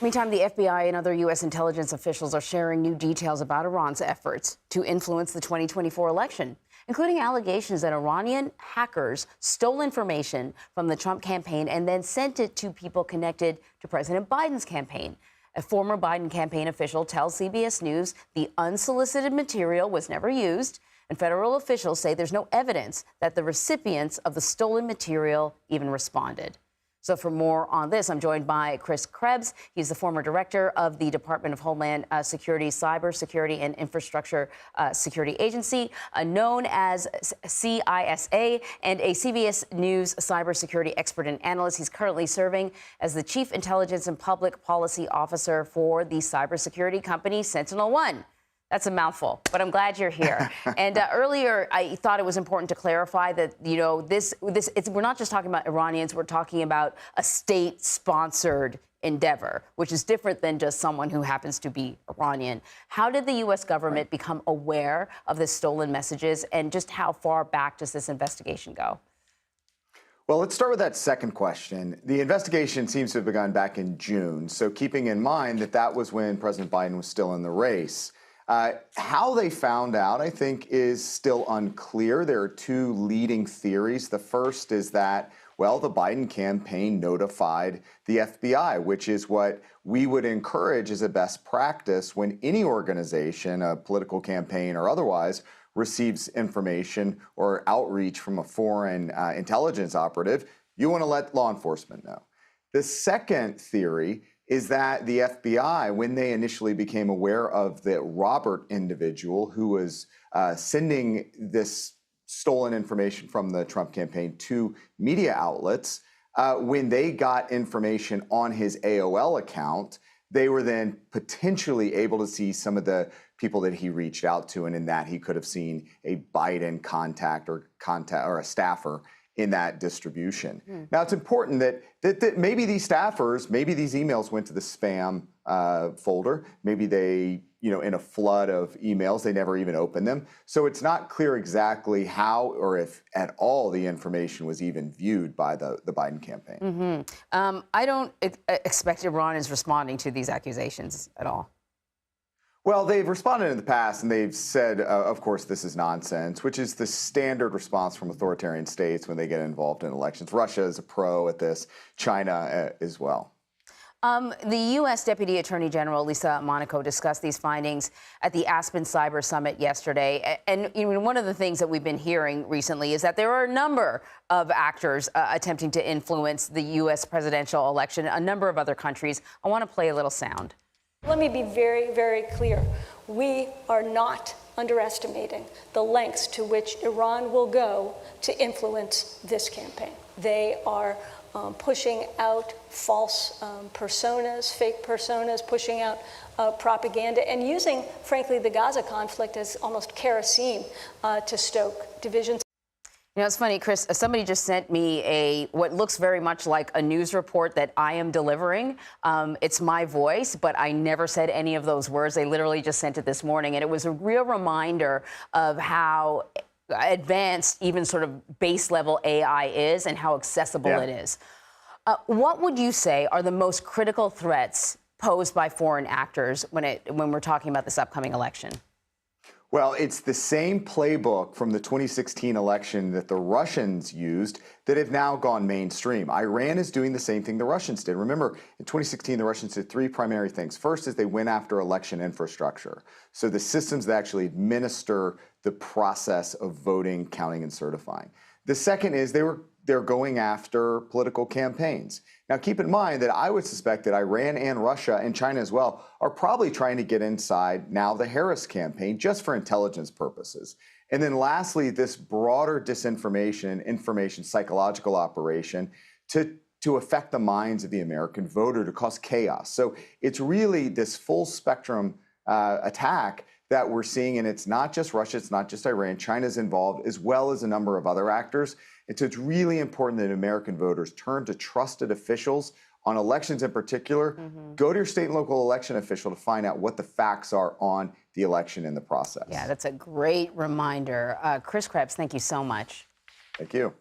Meantime, the FBI and other U.S. intelligence officials are sharing new details about Iran's efforts to influence the 2024 election, including allegations that Iranian hackers stole information from the Trump campaign and then sent it to people connected to President Biden's campaign. A former Biden campaign official tells CBS News the unsolicited material was never used, and federal officials say there's no evidence that the recipients of the stolen material even responded. So for more on this, I'm joined by Chris Krebs. He's the former director of the Department of Homeland Security, Cybersecurity and Infrastructure Security Agency, known as CISA, and a CBS News cybersecurity expert and analyst. He's currently serving as the Chief Intelligence and Public Policy Officer for the cybersecurity company SentinelOne. That's a mouthful, but I'm glad you're here. And earlier, I thought it was important to clarify that, we're not just talking about Iranians, we're talking about a state-sponsored endeavor, which is different than just someone who happens to be Iranian. How did the U.S. government become aware of the stolen messages, and just how far back does this investigation go? Well, let's start with that second question. The investigation seems to have begun back in June, so keeping in mind that that was when President Biden was still in the race. How they found out, I think, is still unclear. There are two leading theories. The first is that, well, the Biden campaign notified the FBI, which is what we would encourage as a best practice when any organization, a political campaign or otherwise, receives information or outreach from a foreign intelligence operative. You want to let law enforcement know. The second theory is that the FBI, when they initially became aware of the Robert individual who was sending this stolen information from the Trump campaign to media outlets, when they got information on his AOL account, they were then potentially able to see some of the people that he reached out to, and in that he could have seen a Biden contact or a staffer in that distribution. Now, it's important that maybe these staffers, maybe these emails went to the spam folder. Maybe they, in a flood of emails, they never even opened them. So it's not clear exactly how or if at all the information was even viewed by the Biden campaign. I don't expect Iran is responding to these accusations at all. Well, they've responded in the past, and they've said, of course, this is nonsense, which is the standard response from authoritarian states when they get involved in elections. Russia is a pro at this, China as well. The U.S. Deputy Attorney General Lisa Monaco discussed these findings at the Aspen Cyber Summit yesterday. And one of the things that we've been hearing recently is that there are a number of actors attempting to influence the U.S. presidential election, a number of other countries. I want to play a little sound. Let me be very, very clear. We are not underestimating the lengths to which Iran will go to influence this campaign. They are pushing out false personas, fake personas, pushing out propaganda, and using, frankly, the Gaza conflict as almost kerosene to stoke divisions. It's funny, Chris, somebody just sent me what looks very much like a news report that I am delivering. It's my voice, but I never said any of those words. They literally just sent it this morning. And it was a real reminder of how advanced even sort of base level AI is and how accessible it is. What would you say are the most critical threats posed by foreign actors when we're talking about this upcoming election? Well, it's the same playbook from the 2016 election that the Russians used that have now gone mainstream. Iran is doing the same thing the Russians did. Remember, in 2016, the Russians did three primary things. First is they went after election infrastructure. So the systems that actually administer the process of voting, counting, and certifying. The second is they're going after political campaigns. Now, keep in mind that I would suspect that Iran and Russia and China as well are probably trying to get inside now the Harris campaign just for intelligence purposes. And then lastly, this broader disinformation, information psychological operation to affect the minds of the American voter, to cause chaos. So it's really this full spectrum attack that we're seeing, and it's not just Russia, it's not just Iran, China's involved, as well as a number of other actors. And so it's really important that American voters turn to trusted officials on elections in particular. Go to your state and local election official to find out what the facts are on the election in the process. Yeah, that's a great reminder. Chris Krebs, thank you so much. Thank you.